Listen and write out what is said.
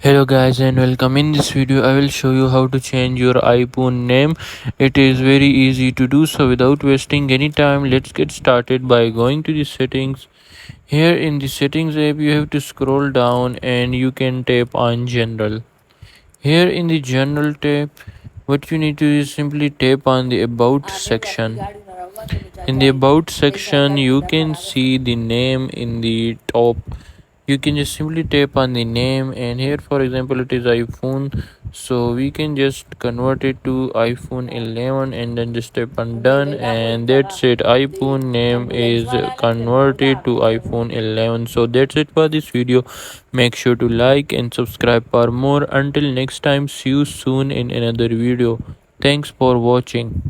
Hello guys and welcome. In this video I will show you how to change your iPhone name. It is very easy to do so without wasting any time. Let's get started by going to the settings. Here in the settings app you have to scroll down and you can tap on general. Here in the general tab what you need to do is simply tap on the about section. In the about section you can see the name in the top. You can just simply tap on the name, and here for example it is iPhone, so we can just convert it to iPhone 11 and then just tap on done, and that's it. iPhone name is converted to iPhone 11. So that's it for this video. Make sure to like and subscribe for more. Until next time, see you soon in another video. Thanks for watching.